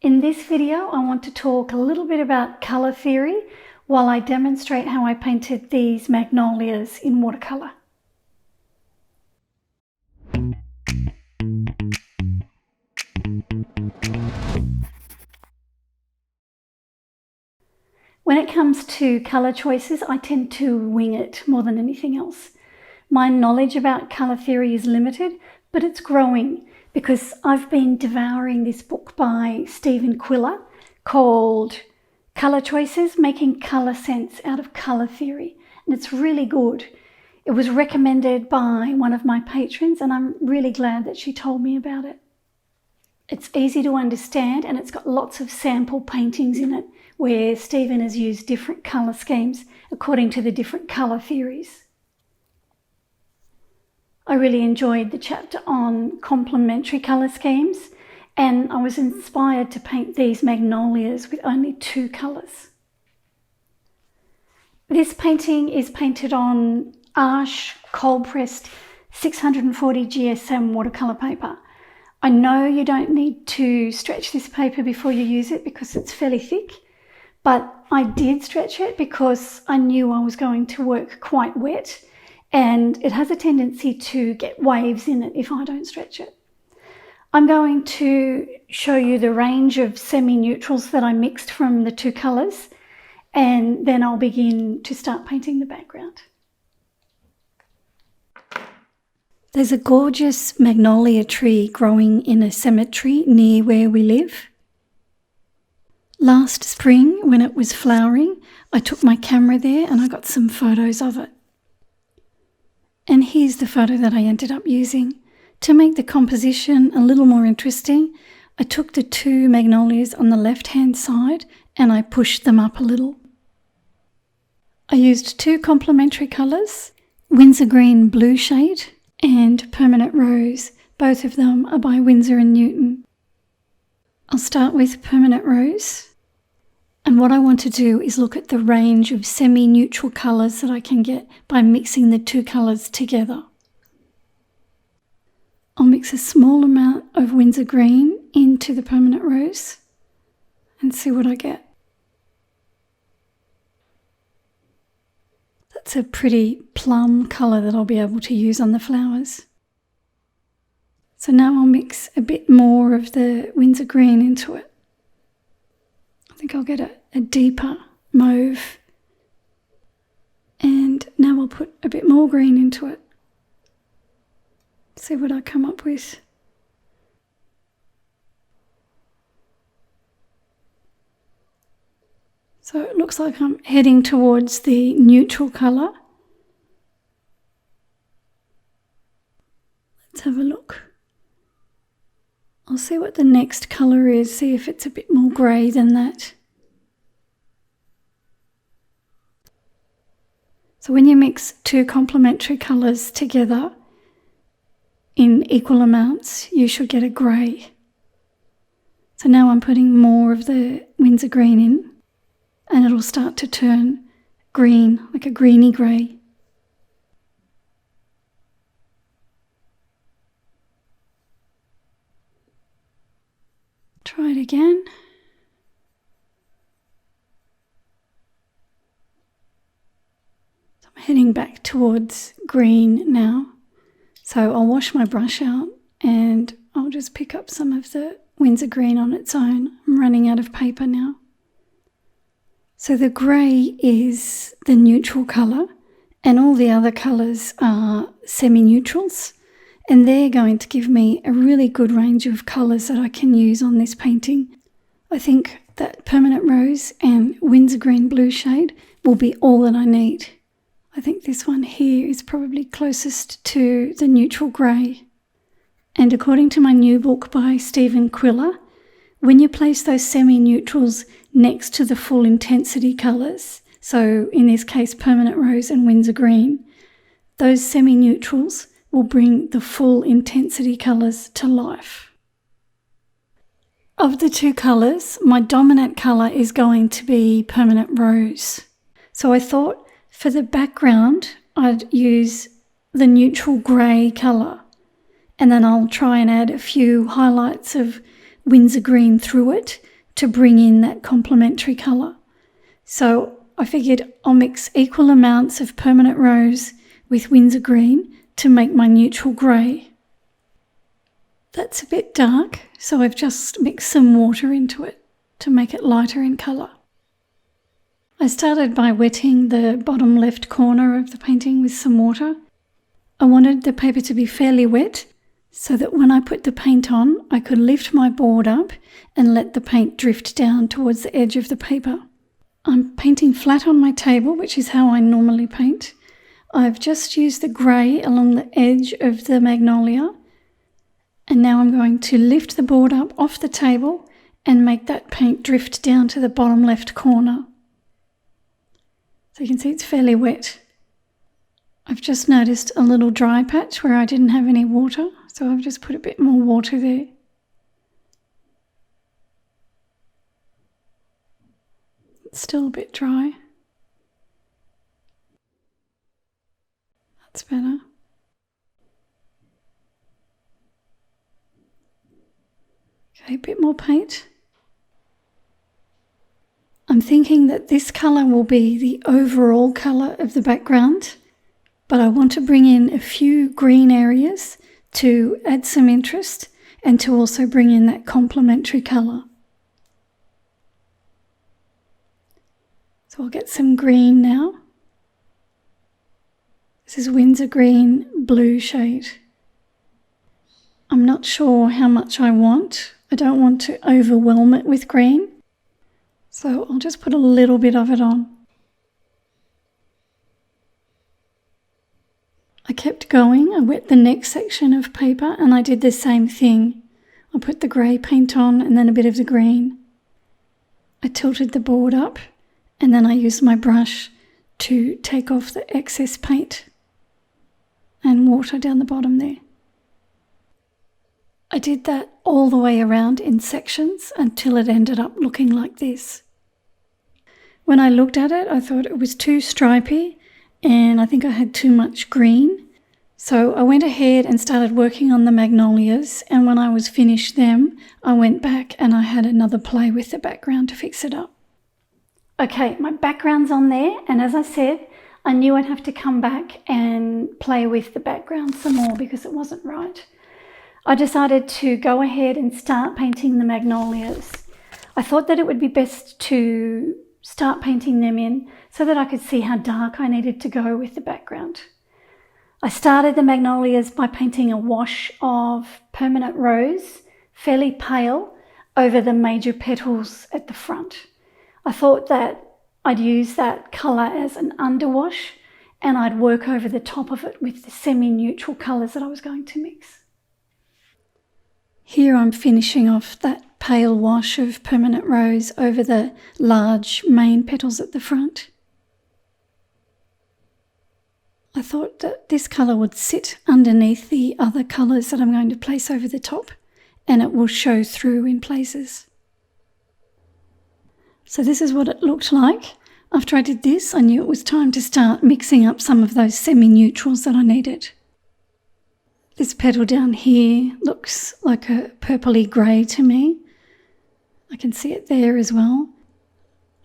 In this video, I want to talk a little bit about colour theory while I demonstrate how I painted these magnolias in watercolour. When it comes to colour choices, I tend to wing it more than anything else. My knowledge about colour theory is limited, but it's growing because I've been devouring this book by Stephen Quiller called Colour Choices, Making Colour Sense Out of Colour Theory. And it's really good. It was recommended by one of my patrons and I'm really glad that she told me about it. It's easy to understand and it's got lots of sample paintings in it where Stephen has used different colour schemes according to the different colour theories. I really enjoyed the chapter on complementary colour schemes and I was inspired to paint these magnolias with only 2 colours. This painting is painted on Arches cold pressed 640 GSM watercolour paper. I know you don't need to stretch this paper before you use it because it's fairly thick, but I did stretch it because I knew I was going to work quite wet and it has a tendency to get waves in it if I don't stretch it. I'm going to show you the range of semi-neutrals that I mixed from the 2 colours and then I'll begin to start painting the background. There's a gorgeous magnolia tree growing in a cemetery near where we live. Last spring, when it was flowering, I took my camera there and I got some photos of it. And here's the photo that I ended up using. To make the composition a little more interesting, I took the 2 magnolias on the left-hand side and I pushed them up a little. I used 2 complementary colours, Winsor Green Blue shade and Permanent Rose. Both of them are by Winsor & Newton. I'll start with Permanent Rose. And what I want to do is look at the range of semi-neutral colours that I can get by mixing the 2 colours together. I'll mix a small amount of Winsor Green into the Permanent Rose and see what I get. That's a pretty plum colour that I'll be able to use on the flowers. So now I'll mix a bit more of the Winsor Green into it. I think I'll get a deeper mauve. And now I'll put a bit more green into it. See what I come up with. So it looks like I'm heading towards the neutral colour. Let's have a look. I'll see what the next colour is, see if it's a bit more grey than that. So when you mix 2 complementary colours together in equal amounts, you should get a grey. So now I'm putting more of the Winsor Green in and it'll start to turn green, like a greeny grey. Try it again. So I'm heading back towards green now. So I'll wash my brush out and I'll just pick up some of the Winsor Green on its own. I'm running out of paper now. So the grey is the neutral colour and all the other colours are semi-neutrals. And they're going to give me a really good range of colours that I can use on this painting. I think that Permanent Rose and Winsor Green Blue shade will be all that I need. I think this one here is probably closest to the neutral grey. And according to my new book by Stephen Quiller, when you place those semi-neutrals next to the full intensity colours, so in this case Permanent Rose and Winsor Green, those semi-neutrals will bring the full intensity colours to life. Of the 2 colours, my dominant colour is going to be Permanent Rose. So I thought for the background I'd use the neutral grey colour and then I'll try and add a few highlights of wintergreen through it to bring in that complementary colour. So I figured I'll mix equal amounts of permanent rose with wintergreen to make my neutral grey. That's a bit dark, so I've just mixed some water into it to make it lighter in colour. I started by wetting the bottom left corner of the painting with some water. I wanted the paper to be fairly wet so that when I put the paint on, I could lift my board up and let the paint drift down towards the edge of the paper. I'm painting flat on my table, which is how I normally paint. I've just used the grey along the edge of the magnolia, and now I'm going to lift the board up off the table and make that paint drift down to the bottom left corner. So you can see it's fairly wet. I've just noticed a little dry patch where I didn't have any water, so I've just put a bit more water there. It's still a bit dry. That's better. Okay, a bit more paint. I'm thinking that this colour will be the overall colour of the background, but I want to bring in a few green areas to add some interest and to also bring in that complementary colour. So I'll get some green now. This is Windsor Green Blue shade. I'm not sure how much I want. I don't want to overwhelm it with green, so I'll just put a little bit of it on. I kept going. I wet the next section of paper and I did the same thing. I put the grey paint on and then a bit of the green. I tilted the board up and then I used my brush to take off the excess paint and water down the bottom there. I did that all the way around in sections until it ended up looking like this. When I looked at it, I thought it was too stripy and I think I had too much green. So I went ahead and started working on the magnolias, and when I was finished them, I went back and I had another play with the background to fix it up. Okay, my background's on there, and as I said, I knew I'd have to come back and play with the background some more because it wasn't right. I decided to go ahead and start painting the magnolias. I thought that it would be best to start painting them in so that I could see how dark I needed to go with the background. I started the magnolias by painting a wash of permanent rose, fairly pale, over the major petals at the front. I thought that I'd use that colour as an underwash and I'd work over the top of it with the semi-neutral colours that I was going to mix. Here I'm finishing off that pale wash of permanent rose over the large main petals at the front. I thought that this colour would sit underneath the other colours that I'm going to place over the top, and it will show through in places. So this is what it looked like. After I did this, I knew it was time to start mixing up some of those semi-neutrals that I needed. This petal down here looks like a purpley grey to me. I can see it there as well.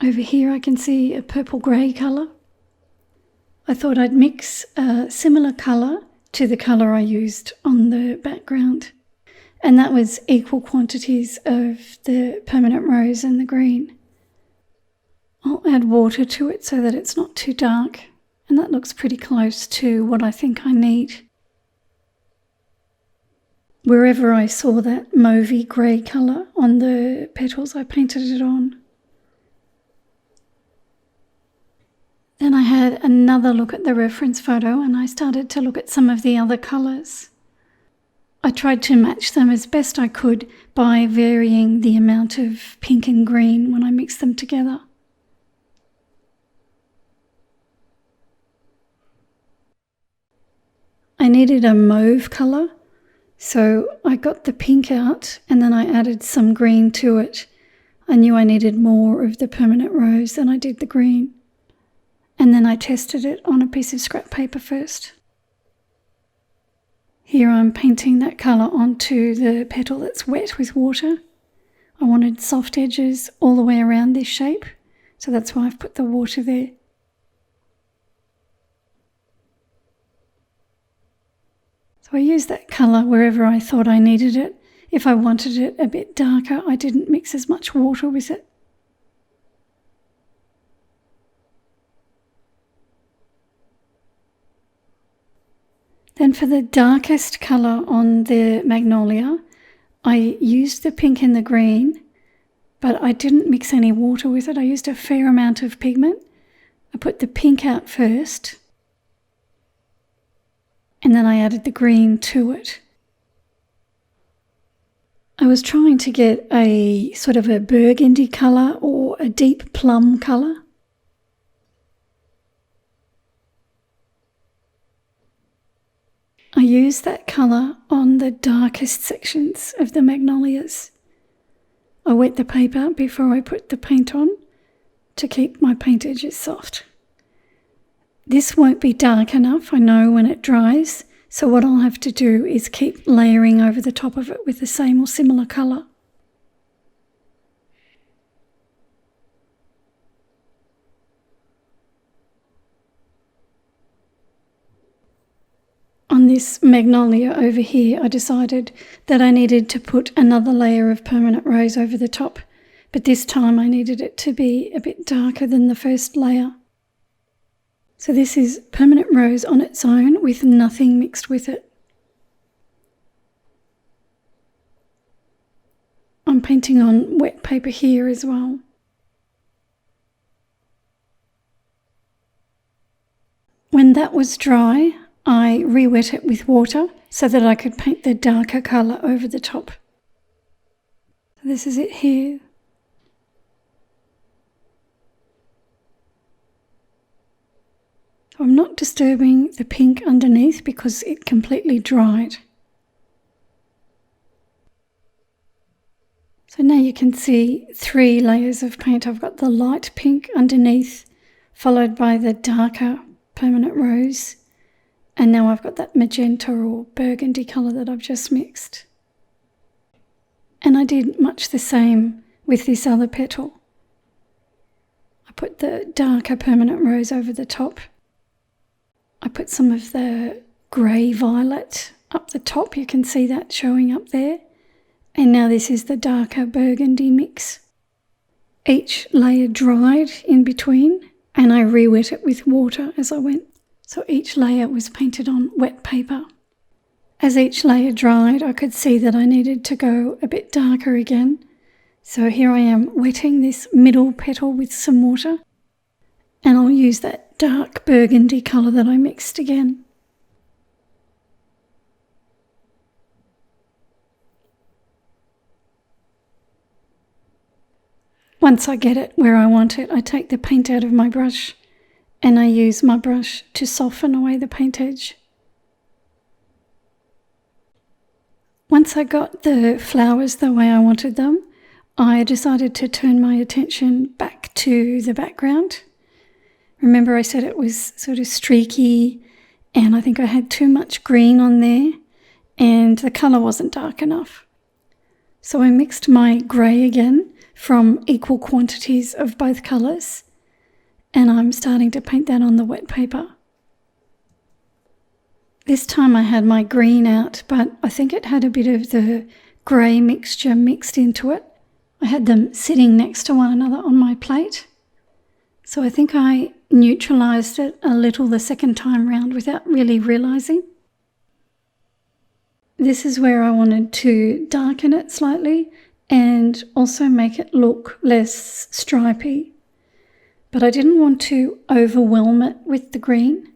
Over here I can see a purple grey colour. I thought I'd mix a similar colour to the colour I used on the background, and that was equal quantities of the permanent rose and the green. I'll add water to it so that it's not too dark, and that looks pretty close to what I think I need. Wherever I saw that mauvey grey colour on the petals, I painted it on. Then I had another look at the reference photo and I started to look at some of the other colours. I tried to match them as best I could by varying the amount of pink and green when I mixed them together. I needed a mauve colour, so I got the pink out and then I added some green to it. I knew I needed more of the permanent rose than I did the green. And then I tested it on a piece of scrap paper first. Here I'm painting that colour onto the petal that's wet with water, I wanted soft edges all the way around this shape, so that's why I've put the water there. So I used that colour wherever I thought I needed it. If I wanted it a bit darker, I didn't mix as much water with it. Then for the darkest colour on the Magnolia, I used the pink and the green, but I didn't mix any water with it. I used a fair amount of pigment. I put the pink out first, and then I added the green to it. I was trying to get a sort of a burgundy colour or a deep plum colour. I used that colour on the darkest sections of the Magnolias. I wet the paper before I put the paint on to keep my paint edges soft. This won't be dark enough, I know, when it dries, so what I'll have to do is keep layering over the top of it with the same or similar colour. On this Magnolia over here, I decided that I needed to put another layer of permanent rose over the top, but this time I needed it to be a bit darker than the first layer. So this is permanent rose on its own with nothing mixed with it. I'm painting on wet paper here as well. When that was dry, I re-wet it with water so that I could paint the darker colour over the top. This is it here. So I'm not disturbing the pink underneath because it completely dried. So now you can see 3 layers of paint. I've got the light pink underneath, followed by the darker permanent rose. And now I've got that magenta or burgundy colour that I've just mixed. And I did much the same with this other petal. I put the darker permanent rose over the top. I put some of the grey violet up the top. You can see that showing up there. And now this is the darker burgundy mix. Each layer dried in between, and I re-wet it with water as I went. So each layer was painted on wet paper. As each layer dried, I could see that I needed to go a bit darker again. So here I am wetting this middle petal with some water, and I'll use that dark burgundy colour that I mixed again. Once I get it where I want it, I take the paint out of my brush and I use my brush to soften away the paint edge. Once I got the flowers the way I wanted them, I decided to turn my attention back to the background. Remember I said it was sort of streaky and I think I had too much green on there and the colour wasn't dark enough. So I mixed my grey again from equal quantities of both colours, and I'm starting to paint that on the wet paper. This time I had my green out, but I think it had a bit of the grey mixture mixed into it. I had them sitting next to one another on my plate. So I think I neutralised it a little the second time round without really realising. This is where I wanted to darken it slightly and also make it look less stripy. But I didn't want to overwhelm it with the green.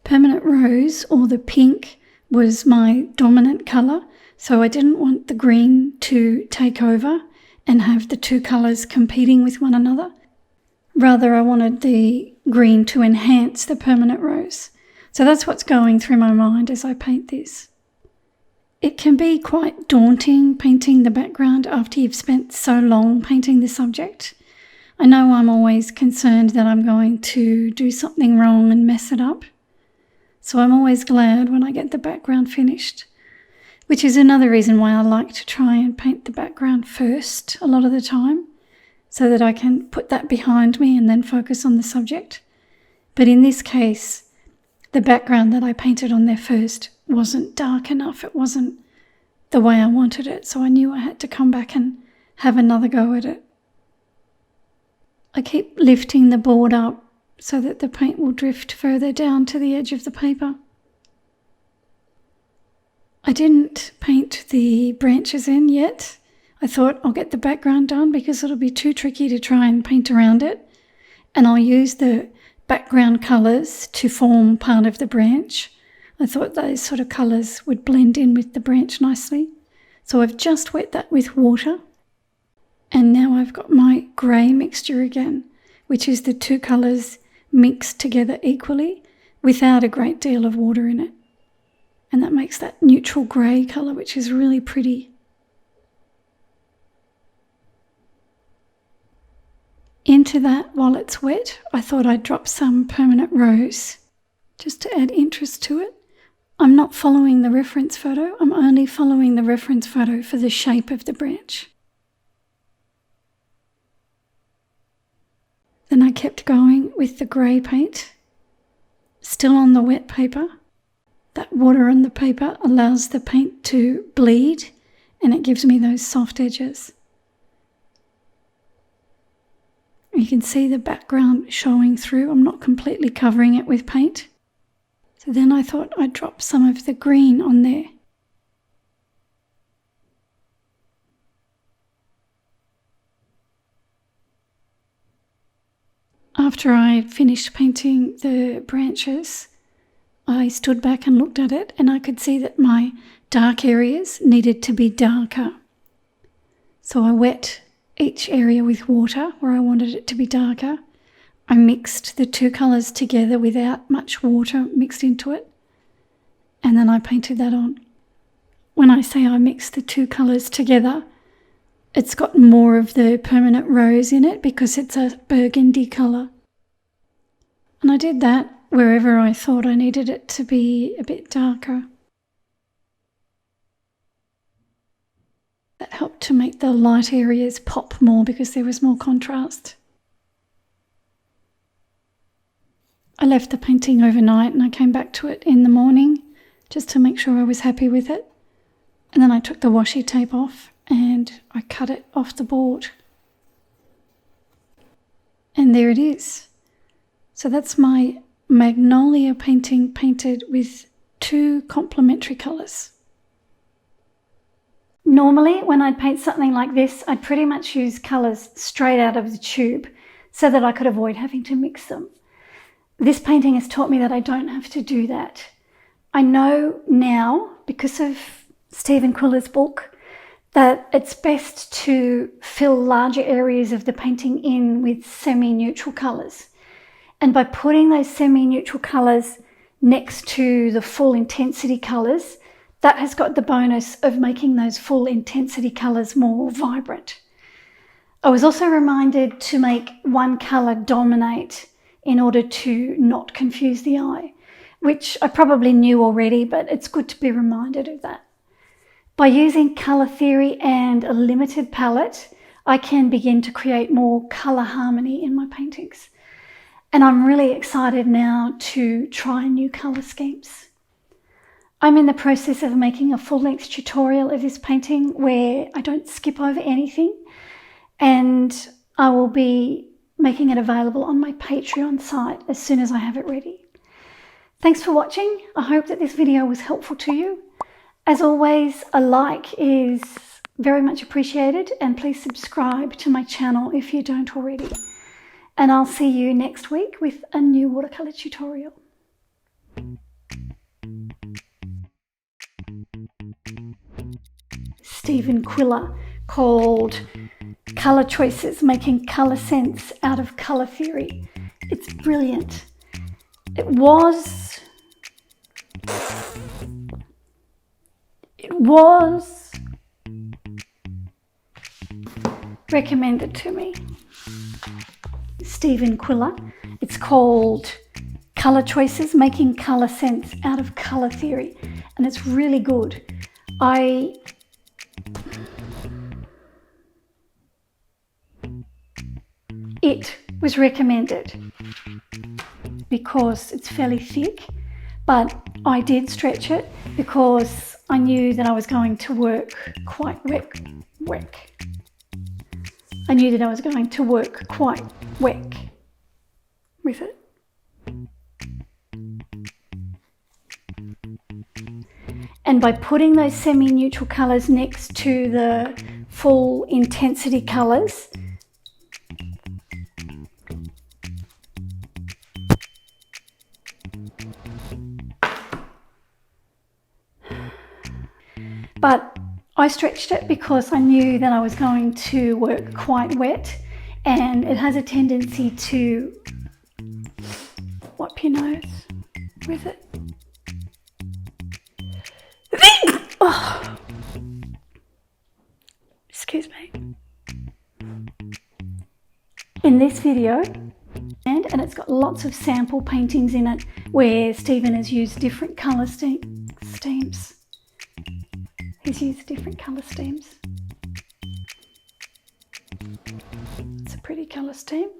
Permanent rose, or the pink, was my dominant colour, so I didn't want the green to take over and have the two colours competing with one another. Rather, I wanted the green to enhance the permanent rose. So that's what's going through my mind as I paint this. It can be quite daunting painting the background after you've spent so long painting the subject. I know I'm always concerned that I'm going to do something wrong and mess it up. So I'm always glad when I get the background finished. which is another reason why I like to try and paint the background first a lot of the time, so that I can put that behind me and then focus on the subject. But in this case, the background that I painted on there first wasn't dark enough. It wasn't the way I wanted it, so I knew I had to come back and have another go at it. I keep lifting the board up so that the paint will drift further down to the edge of the paper. I didn't paint the branches in yet. I thought I'll get the background done because it'll be too tricky to try and paint around it, and I'll use the background colours to form part of the branch. I thought those sort of colours would blend in with the branch nicely. So I've just wet that with water, and now I've got my grey mixture again, which is the two colours mixed together equally without a great deal of water in it. And that makes that neutral grey colour, which is really pretty. Into that, while it's wet, I thought I'd drop some permanent rose just to add interest to it. I'm not following the reference photo, I'm only following the reference photo for the shape of the branch. Then I kept going with the grey paint, still on the wet paper. That water on the paper allows the paint to bleed, and it gives me those soft edges. You can see the background showing through. I'm not completely covering it with paint. So then I thought I'd drop some of the green on there. After I finished painting the branches, I stood back and looked at it, and I could see that my dark areas needed to be darker. So I wet each area with water where I wanted it to be darker. I mixed the two colours together without much water mixed into it, and then I painted that on. When I say I mixed the two colours together, it's got more of the permanent rose in it because it's a burgundy colour. And I did that wherever I thought I needed it to be a bit darker. That helped to make the light areas pop more because there was more contrast. I left the painting overnight and I came back to it in the morning just to make sure I was happy with it. And then I took the washi tape off and I cut it off the board. And there it is. So that's my Magnolia painting painted with two complementary colours. Normally, when I'd paint something like this, I'd pretty much use colours straight out of the tube so that I could avoid having to mix them. This painting has taught me that I don't have to do that. I know now, because of Stephen Quiller's book, that it's best to fill larger areas of the painting in with semi-neutral colours. And by putting those semi-neutral colours next to the full intensity colours, that has got the bonus of making those full intensity colours more vibrant. I was also reminded to make one colour dominate in order to not confuse the eye, which I probably knew already, but it's good to be reminded of that. By using colour theory and a limited palette, I can begin to create more colour harmony in my paintings. And I'm really excited now to try new colour schemes. I'm in the process of making a full-length tutorial of this painting where I don't skip over anything, and I will be making it available on my Patreon site as soon as I have it ready. Thanks for watching. I hope that this video was helpful to you. As always, a like is very much appreciated, and please subscribe to my channel if you don't already. And I'll see you next week with a new watercolour tutorial. Stephen Quiller, called Colour Choices, Making Colour Sense Out of Colour Theory. It's brilliant. It was recommended to me. Stephen Quiller. It's called Colour Choices, Making Colour Sense Out of Colour Theory, and it's really good. It was recommended because it's fairly thick, but I did stretch it because I knew that I was going to work quite I knew that I was going to work quite wet with it. And by putting those semi-neutral colours next to the full intensity colours, but I stretched it because I knew that I was going to work quite wet, and it has a tendency to wipe your nose with it. Oh. Excuse me. In this video, and it's got lots of sample paintings in it where Stephen has used different colour schemes. He's used different colour schemes. It's a pretty colour scheme.